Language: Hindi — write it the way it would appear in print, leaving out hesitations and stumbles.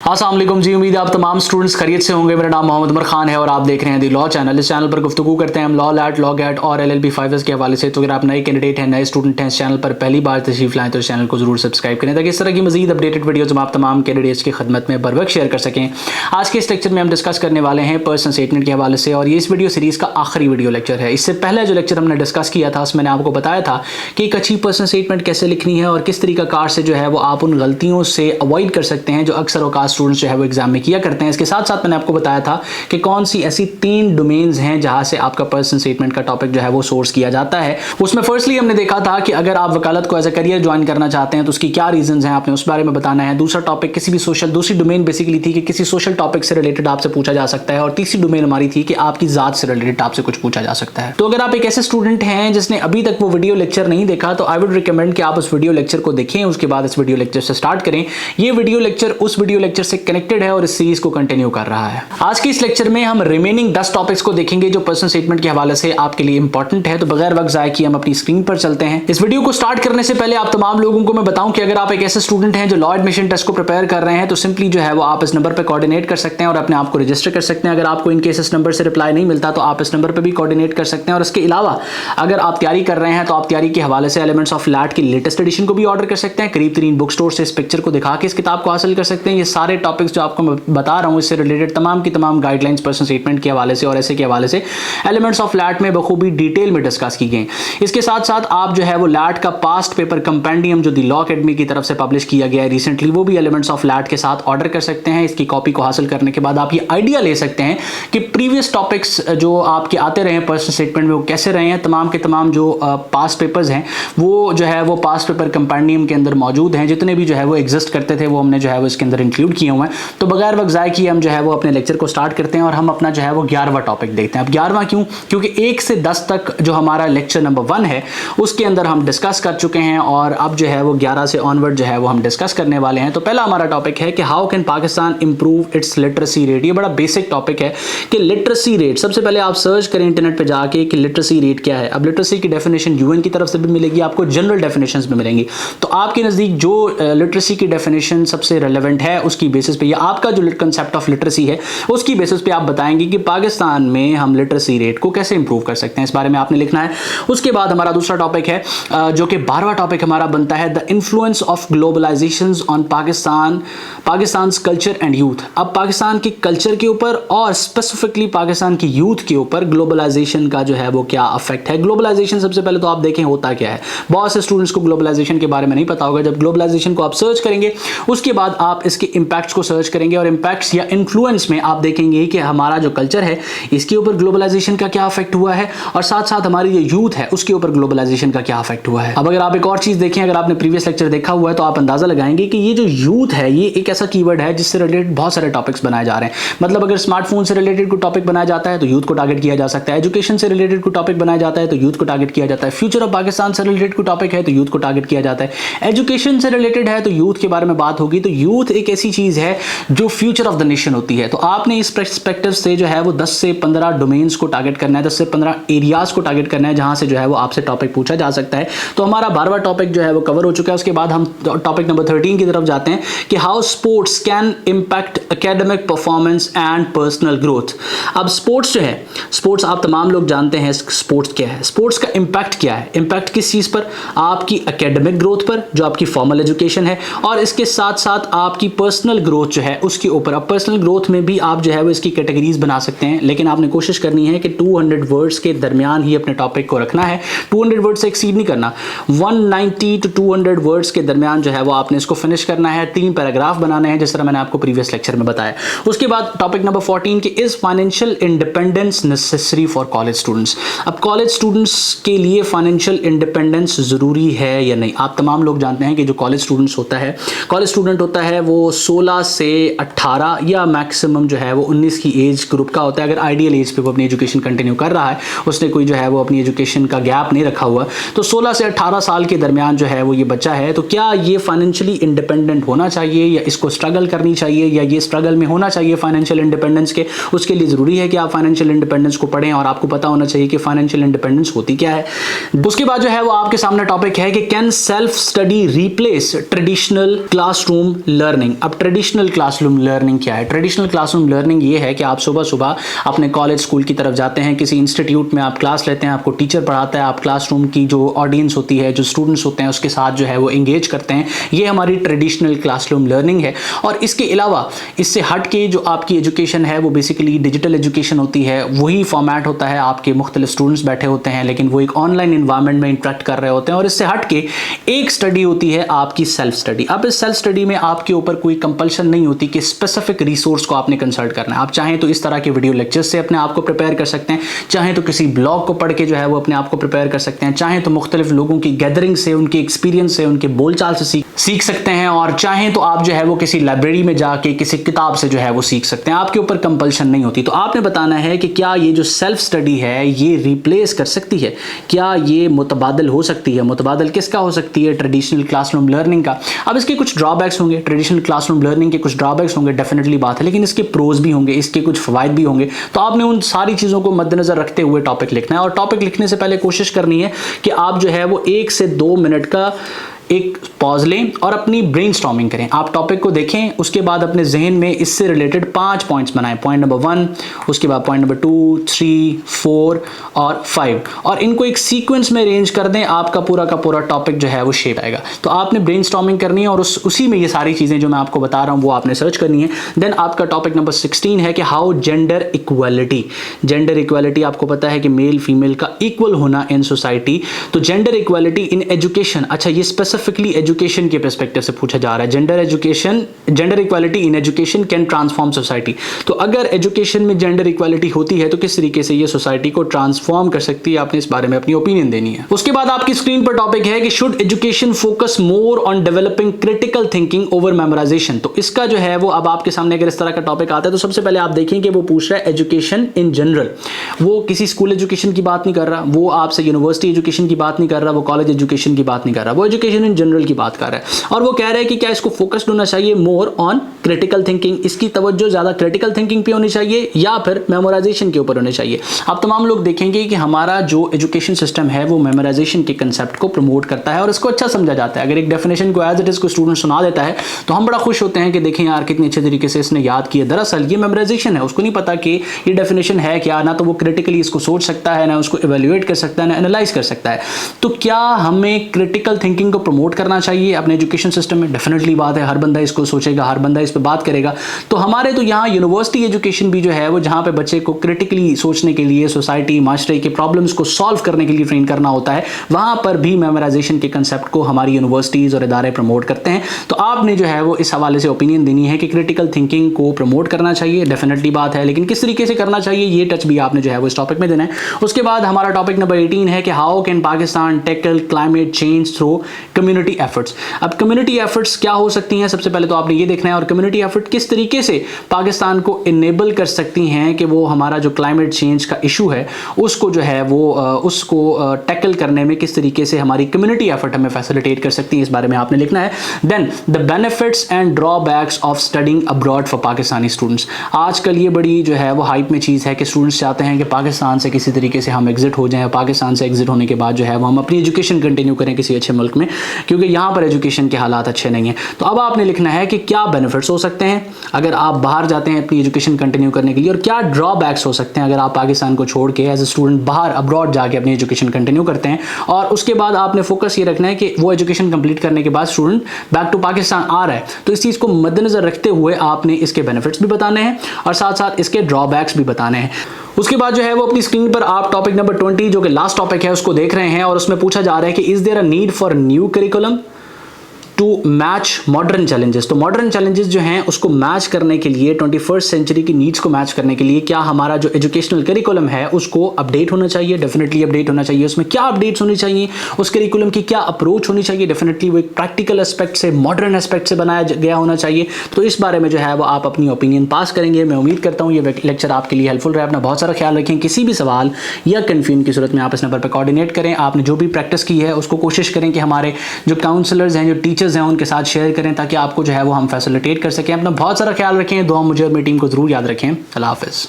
अस्सलाम वालेकुम जी, उम्मीद है आप तमाम स्टूडेंट्स खैरियत से होंगे। मेरा नाम मोहम्मद उमर खान है और आप देख रहे हैं दी लॉ चैनल। इस चैनल पर गुफ्तगू करते हैं हम लॉ लैट, लॉ गैट और LLB 5S के हवाले से। तो अगर आप नए कैंडिडेट हैं, नए स्टूडेंट हैं, इस चैनल पर पहली बार तशरीफ लाएं तो इस चैनल को जरूर सब्सक्राइब करें ताकि इस तरह की मजीद अपडेटेड वीडियोज़ हम आप तमाम कैंडिडेट्स की खदमत में बर वक्त शेयर कर सकें। आज के इस लेक्चर में हम डिस्कस करने वाले हैं पर्सन स्टेटमेंट के हवाले से और ये इस वीडियो सीरीज़ का आखिरी वीडियो लेक्चर है। इससे पहले जो लेक्चर हमने डिस्कस किया था उसमें मैंने आपको बताया था कि एक अच्छी पर्सन स्टेटमेंट कैसे लिखनी है और किस तरीका कार से जो है वो आप उन गलतियों से अवॉइड कर सकते हैं जो अक्सर औकात स्टूडेंट्स जो है वो एग्जाम में किया करते हैं। इसके साथ साथ मैंने आपको बताया था कि कौन सी ऐसी 3 डोमेन्स हैं जहां से आपका पर्सन स्टेटमेंट का टॉपिक जो है वो सोर्स किया जाता है। उसमें फर्स्टली हमने देखा था कि अगर आप वकालत को एज अ करियर ज्वाइन करना चाहते हैं तो उसकी क्या रीजंस हैं, आपने उस बारे में बताना है। दूसरा टॉपिक किसी भी सोशल, दूसरी डोमेन बेसिकली थी कि किसी सोशल टॉपिक से रिलेटेड आपसे पूछा जा सकता है और तीसरी डोमेन हमारी थी कि आपकी जात से रिलेटेड आपसे कुछ पूछा जा सकता है। तो अगर आप एक ऐसे स्टूडेंट हैं जिसने अभी तक वो वीडियो लेक्चर नहीं देखा तो आई वुड रिकमेंड कि आप उस वीडियो लेक्चर को देखें, उसके बाद इस वीडियो लेक्चर से स्टार्ट करें। ये वीडियो लेक्चर उस वीडियो लेक्चर से कनेक्टेड है और इस सीरीज को कंटिन्यू कर रहा है। आज के इस लेक्चर में हम रिमेनिंग 10 टॉपिक्स को देखेंगे जो पर्सन स्टेटमेंट के हवाले से आपके लिए इंपॉर्टेंट है। तो बगैर वक्त जाए कि हम अपनी स्क्रीन पर चलते हैं। इस वीडियो को स्टार्ट करने से पहले आप तमाम लोगों को मैं बताऊं कि अगर आप एक ऐसे स्टूडेंट हैं जो लॉ एडमिशन टेस्ट को प्रिपेयर कर रहे हैं तो सिंपली जो है वो आप इस नंबर पर कोऑर्डिनेट कर सकते हैं और अपने आप को रजिस्टर कर सकते हैं। अगर आपको इन केस इस नंबर से रिप्लाई नहीं मिलता तो आप इस नंबर पर भी कोऑर्डिनेट कर सकते हैं। और इसके अलावा अगर आप तैयारी कर रहे हैं तो आप तैयारी के हवाले से एलिमेंट्स ऑफ लैट की लेटेस्ट एडिशन को भी ऑर्डर कर सकते हैं। करीब 3 बुक स्टोर से इस पिक्चर को दिखा के इस किताब को हासिल कर सकते हैं। ये सारे टॉपिक्स जो आपको मैं बता रहा हूं इससे रिलेटेड तमाम की तमाम गाइडलाइंस पर्सन स्टेटमेंट के हवाले से और ऐसे के हवाले से एलिमेंट्स ऑफ लैट में बखूबी डिटेल में डिस्कस की गई। इसके साथ साथ आप जो है वो लैट का पास्ट पेपर कंपेंडियम जो दी लॉ अकेडमी की तरफ से पब्लिश किया गया है रिसेंटली, वो भी एलिमेंट्स ऑफ लैट के साथ ऑर्डर कर सकते हैं। इसकी कॉपी को हासिल करने के बाद आप ये आइडिया ले सकते हैं कि प्रीवियस टॉपिक्स जो आपके आते रहे हैं पर्सन स्टेटमेंट में वो कैसे रहे हैं। तमाम के तमाम जो पास्ट पेपर्स हैं वो जो है वो पास्ट पेपर कंपेंडियम के अंदर मौजूद हैं। जितने भी जो है वो एग्जिस्ट करते थे वो हमने जो है वो इसके अंदर इंक्लूड किए हुए हैं। तो बगैर वक्त ज़ाय किए हम जो है वो अपने लेक्चर को स्टार्ट करते हैं और हम अपना जो है वो 11वां टॉपिक देखते हैं। अब 11वां क्यों? क्योंकि 1 से 10 तक जो हमारा लेक्चर नंबर 1 है उसके अंदर हम डिस्कस कर चुके हैं और अब जो है वो 11 से ऑनवर्ड जो है वो हम डिस्कस करने वाले हैं। तो पहला हमारा टॉपिक है कि how can Pakistan improve it's literacy rate. ये बड़ा बेसिक टॉपिक है कि लिटरेसी रेट, सबसे पहले आप सर्च करें इंटरनेट पे जाके कि लिटरेसी रेट क्या है। अब लिटरेसी की डेफिनेशन UN की तरफ से भी मिलेगी, आपको जनरल डेफिनेशंस भी मिलेंगी। तो आपके नज़दीक जो लिटरेसी की डेफिनेशन सबसे रेलेवेंट है उसकी बेसिस पे या आपका जो कंसेप्ट ऑफ लिटरेसी है उसकी बेसिस पे आप बताएंगे कि पाकिस्तान में हम लिटरेसी रेट को कैसे इंप्रूव कर सकते हैं। इस बारे में आपने लिखना है। उसके बाद हमारा दूसरा टॉपिक है जो कि 12वां टॉपिक हमारा बनता है the influence of globalisation on Pakistan culture and youth. अब पाकिस्तान के कल्चर के ऊपर और स्पेसिफिकली पाकिस्तान की यूथ के ऊपर ग्लोबलाइजेशन का जो है वो क्या अफेक्ट है। ग्लोबलाइजेशन सबसे पहले तो आप देखें होता क्या है। बहुत से स्टूडेंट्स को ग्लोबलाइजेशन के बारे में नहीं पता होगा। जब ग्लोबलाइजेशन को आप सर्च करेंगे उसके बाद आप इसके इंपैक्ट्स को सर्च करेंगे और इंपैक्ट्स या इन्फ्लुएंस में आप देखेंगे कि हमारा जो कल्चर है इसके ऊपर ग्लोबलाइजेशन का क्या अफेक्ट हुआ है और साथ साथ हमारी जो यूथ है उसके ऊपर ग्लोबलाइजेशन का क्या अफेक्ट हुआ है। अब अगर आप एक और चीज देखें, अगर आपने प्रीवियस लेक्चर देखा हुआ है तो आप अंदाजा लगाएंगे कि ये जो यूथ है ये एक ऐसा कीवर्ड है जिससे रिलेटेड बहुत सारे टॉपिक्स बनाए जा रहे हैं। मतलब अगर स्मार्टफोन से रिलेटेड कोई टॉपिक बनाया जाता है तो यूथ को टारगेट किया जा सकता है। एजुकेशन से रिलेटेड कोई टॉपिक बनाया जाता है तो यूथ को टारगेट किया जाता है। फ्यूचर ऑफ पाकिस्तान से रिलेटेड कोई टॉपिक है तो यूथ को टारगेट किया जाता है। एजुकेशन से रिलेटेड है तो यूथ के बारे में बात होगी। तो यूथ एक ऐसी चीज है जो फ्यूचर ऑफ द नेशन होती है। तो आपने इस पर्सपेक्टिव से जो है वो 10 से 15 डोमेन्स को टारगेट करना है, 10 से 15 एरियाज को टारगेट करना है जहां से जो है वो आपसे टॉपिक पूछा जा सकता है। तो हमारा 12वां टॉपिक जो है वो कवर हो चुका है। उसके बाद हम टॉपिक नंबर 13 की तरफ जाते हैं कि how sports can impact academic performance and personal growth. अब स्पोर्ट्स जो है, स्पोर्ट्स आप तमाम लोग जानते हैं स्पोर्ट्स क्या है। स्पोर्ट्स का इंपैक्ट क्या है? इंपैक्ट किस चीज पर? आपकी एकेडमिक ग्रोथ पर जो आपकी फॉर्मल एजुकेशन है और इसके साथ साथ आपकी पर्सनल ग्रोथ जो है उसके ऊपर। अब पर्सनल ग्रोथ में भी आप जो है वो इसकी कैटेगरीज बना सकते हैं, लेकिन आपने कोशिश करनी है कि 200 वर्ड्स के दरमियान ही अपने टॉपिक को रखना है। 200 वर्ड से एक्सीड नहीं करना। 190 to 200 वर्ड्स के दरमियान जो है वो आपने इसको फिनिश करना है। 3 पैराग्राफ बनाने हैं जिस तरह मैंने आपको प्रीवियस लेक्चर में बताया। उसके बाद टॉपिक नंबर 14 की is financial independence necessary for college students. अब कॉलेज स्टूडेंट्स के लिए फाइनेंशियल इंडिपेंडेंस जरूरी है या नहीं। आप तमाम लोग जानते हैं कि जो कॉलेज स्टूडेंट्स होता है, कॉलेज स्टूडेंट होता है वो 16 से 18 या मैक्सिमम जो है वो 19 की एज ग्रुप का होता है। अगर आइडियल एज पे वो अपनी एजुकेशन कंटिन्यू कर रहा है, उसने कोई जो है वो अपनी एजुकेशन का गैप नहीं रखा हुआ, तो 16 से 18 साल के दरमियान जो है वो ये बच्चा है। तो क्या ये फाइनेंशियली इंडिपेंडेंट होना चाहिए या इसको स्ट्रगल करनी चाहिए या ये स्ट्रगल में होना चाहिए फाइनेंशियल इंडिपेंडेंस के? उसके लिए ज़रूरी है कि आप फाइनेंशियल इंडिपेंडेंस को पढ़ें और आपको पता होना चाहिए कि फाइनेंशियल इंडिपेंडेंस होती क्या है। उसके बाद जो है वो आपके सामने टॉपिक है कि can self study replace traditional classroom learning. अब ट्रेडिशनल क्लासरूम लर्निंग क्या है। ट्रेडिशनल क्लासरूम लर्निंग ये है कि आप सुबह सुबह अपने कॉलेज स्कूल की तरफ जाते हैं, किसी इंस्टीट्यूट में आप क्लास लेते हैं, आपको टीचर पढ़ाता है, आप क्लासरूम की जो ऑडियंस होती है, जो स्टूडेंट्स होते हैं, उसके साथ जो है वो एंगेज करते हैं। ये हमारी ट्रेडिशनल क्लासरूम लर्निंग है। और इसके अलावा इससे हट के जो आपकी एजुकेशन है वो बेसिकली डिजिटल एजुकेशन होती है। वही फॉर्मेट होता है, आपके मुख्तलिफ स्टूडेंट्स बैठे होते हैं लेकिन वो एक ऑनलाइन इन्वायरमेंट में इंटरेक्ट कर रहे होते हैं। और इससे हट के एक स्टडी होती है आपकी सेल्फ स्टडी। अब इस सेल्फ स्टडी में आपके ऊपर कोई कंपल्शन नहीं होती कि स्पेसिफिक रिसोर्स को आपने कंसल्ट करना है। आप चाहें तो इस तरह के वीडियो लेक्चर्स से अपने आप को प्रिपेयर कर सकते हैं, चाहें तो किसी ब्लॉग को पढ़ के जो है वो अपने आप को प्रिपेयर कर सकते हैं, चाहें तो मुख्तलिफ लोगों की गैदरिंग से, उनके एक्सपीरियंस से, उनके बोलचाल से सीख सकते हैं, और चाहें तो आप जो है वो किसी लाइब्रेरी में जाके किसी किताब से जो है वो सीख सकते हैं। आपके ऊपर कंपल्शन नहीं होती। तो आपने बताना है कि क्या ये जो सेल्फ स्टडी है ये रिप्लेस कर सकती है, क्या ये मुतबादल हो सकती है। मुतबादल किसका हो सकती है? ट्रेडिशनल क्लासरूम लर्निंग का। अब इसके कुछ ड्रॉबैक्स होंगे, ट्रेडिशनल क्लासरूम लर्निंग के कुछ ड्रॉबैक्स होंगे, डेफिनेटली बात है, लेकिन इसके प्रोज भी होंगे, इसके कुछ फवायद भी होंगे। तो आपने उन सारी चीज़ों को मद्देनजर रखते हुए टॉपिक लिखना है। और टॉपिक लिखने से पहले कोशिश करनी है कि आप जो है वो 1 से 2 मिनट का एक पॉज लें और अपनी ब्रेनस्टॉर्मिंग करें। आप टॉपिक को देखें, उसके बाद अपने जहन में इससे रिलेटेड 5 पॉइंट्स बनाएं। पॉइंट नंबर 1, उसके बाद पॉइंट नंबर 2, 3, 4 और 5, और इनको एक सीक्वेंस में अरेंज कर दें। आपका पूरा का पूरा टॉपिक जो है वो शेप आएगा। तो आपने ब्रेनस्टॉर्मिंग करनी है और उसी में ये सारी चीज़ें जो मैं आपको बता रहा हूँ वो आपने सर्च करनी है। देन आपका टॉपिक नंबर 16 है कि how gender equality. Gender equality आपको पता है कि मेल फीमेल का इक्वल होना इन सोसाइटी। तो जेंडर इक्वालिटी इन एजुकेशन, अच्छा ये स्पेसिफिकली एजुकेशन के पर्सपेक्टिव से पूछा जा रहा है। Gender equality in education can transform society. तो अगर एजुकेशन में जेंडर इक्वालिटी होती है तो किस तरीके से ये सोसाइटी को ट्रांसफॉर्म कर सकती है, आपने इस बारे में अपनी ओपिनियन देनी है। उसके बाद आपकी स्क्रीन पर टॉपिक है कि should education focus more on developing critical thinking over memorisation. तो इसका जो है वो अब आपके सामने अगर इस तरह का टॉपिक आता है तो सबसे पहले आप देखें कि वो पूछ रहा है एजुकेशन इन जनरल। वो किसी स्कूल एजुकेशन की बात नहीं कर रहा, वो आपसे यूनिवर्सिटी एजुकेशन की बात नहीं कर रहा, वो कॉलेज एजुकेशन की बात नहीं कर रहा, वो एजुकेशन इन जनरल की बात कर रहा है। और वो कह रहा है कि क्या इसको फोकस्ड होना चाहिए मोर ऑन क्रिटिकल थिंकिंग, इसकी तवज्जो ज्यादा क्रिटिकल थिंकिंग पे होनी चाहिए या फिर मेमोराइजेशन के ऊपर होनी चाहिए। आप तमाम लोग देखेंगे कि हमारा जो एजुकेशन सिस्टम है वो मेमोराइजेशन के कंसेप्ट को प्रमोट करता है और इसको अच्छा समझा जाता है। अगर एक डेफिनेशन को एज इट इज को स्टूडेंट सुना देता है तो हम बड़ा खुश होते हैं कि देखें यार कितनी अच्छे तरीके से इसने याद किया। दरअसल ये मेमोराइजेशन है, उसको नहीं पता कि ये डेफिनेशन है क्या, ना तो वो क्रिटिकली इसको सोच सकता है, ना उसको इवेल्युएट कर सकता है, ना एनालाइज कर सकता है। तो क्या हमें क्रिटिकल थिंकिंग को प्रमोट करना चाहिए अपने एजुकेशन सिस्टम में? डेफिनेटली बात है, हर बंदा इसको सोचेगा, हर बंदा इस पर बात करेगा। तो हमारे तो यहाँ यूनिवर्सिटी एजुकेशन भी जो है वो जहाँ पे बच्चे को क्रिटिकली सोचने के लिए, सोसाइटी माशरे के प्रॉब्लम्स को सॉल्व करने के लिए ट्रेन करना होता है, वहाँ पर भी मेमोराइजेशन के कंसेप्ट को हमारी यूनिवर्सिटीज़ और इदारे प्रमोट करते हैं। तो आपने जो है वो इस हवाले से ओपिनियन देनी है कि क्रिटिकल थिंकिंग को प्रमोट करना चाहिए, डेफिनेटली बात है, लेकिन किस तरीके से करना चाहिए ये टच भी आपने जो है वो इस टॉपिक में देना है। उसके बाद हमारा टॉपिक नंबर 18 है कि how can Pakistan tackle climate change through community efforts. अब कम्युनिटी एफर्ट्स क्या हो सकती हैं, सबसे पहले तो आपने ये देखना है, और कम्युनिटी एफर्ट किस तरीके से पाकिस्तान को इनेबल कर सकती हैं कि वो हमारा जो क्लाइमेट चेंज का इशू है उसको जो है वो उसको टैकल करने में किस तरीके से हमारी कम्युनिटी एफर्ट हमें फैसिलिटेट कर सकती है, इस बारे में आपने लिखना है। Then the benefits and drawbacks of studying abroad for Pakistani students. आजकल ये बड़ी जो है वो हाइप में चीज़ है कि स्टूडेंट्स चाहते हैं कि पाकिस्तान से किसी तरीके से हम एग्जिट हो जाएं, पाकिस्तान से एग्जिट होने के बाद जो है वो हम अपनी एजुकेशन कंटिन्यू करें किसी अच्छे मुल्क में, क्योंकि यहाँ पर एजुकेशन के हालात अच्छे नहीं हैं। तो अब आपने लिखना है कि क्या बेनिफिट्स हो सकते हैं अगर आप बाहर जाते हैं अपनी एजुकेशन कंटिन्यू करने के लिए, और क्या ड्रॉबैक्स हो सकते हैं अगर आप पाकिस्तान को छोड़ के एज ए स्टूडेंट बाहर अब्रॉड जाके अपनी एजुकेशन कंटिन्यू करते हैं। और उसके बाद आपने फोकस ये रखना है कि वो एजुकेशन कंप्लीट करने के बाद स्टूडेंट बैक टू पाकिस्तान आ रहा है, तो इस चीज़ को मद्देनजर रखते हुए आपने इसके बेनिफिट्स भी बताने हैं और साथ साथ इसके ड्रॉबैक्स भी बताने हैं। उसके बाद जो है वो अपनी स्क्रीन पर आप टॉपिक नंबर 20 जो कि लास्ट टॉपिक है उसको देख रहे हैं, और उसमें पूछा जा रहा है कि is there a need for new curriculum to match modern challenges. तो मॉडर्न चैलेंजेस जो हैं उसको मैच करने के लिए, 21st सेंचुरी की नीड्स को मैच करने के लिए क्या हमारा जो एजुकेशनल करिकुलम है उसको अपडेट होना चाहिए? डेफिनेटली अपडेट होना चाहिए। उसमें क्या अपडेट्स होनी चाहिए, उस करिकुलम की क्या अप्रोच होनी चाहिए? डेफिनेटली वो एक प्रैक्टिकल एस्पेक्ट से, मॉडर्न एस्पेक्ट से बनाया गया होना चाहिए। तो इस बारे में जो है वो आप अपनी ओपिनियन पास करेंगे। मैं उम्मीद करता हूँ ये लेक्चर आपके लिए हेल्पफुल रहे। अपना बहुत सारा ख्याल रखें। किसी भी सवाल या कन्फ्यूजन की सूरत में आप इस नंबर पर कोऑर्डिनेट करें। आपने जो भी प्रैक्टिस की है उसको कोशिश करें कि हमारे जो काउंसलर्स हैं, जो टीचर्स हैं, उनके साथ शेयर करें ताकि आपको जो है वो हम फैसिलिटेट कर सकें। अपना बहुत सारा ख्याल रखें। दुआ मुझे और मेरी टीम को जरूर याद रखें। अल्लाह हाफिज़।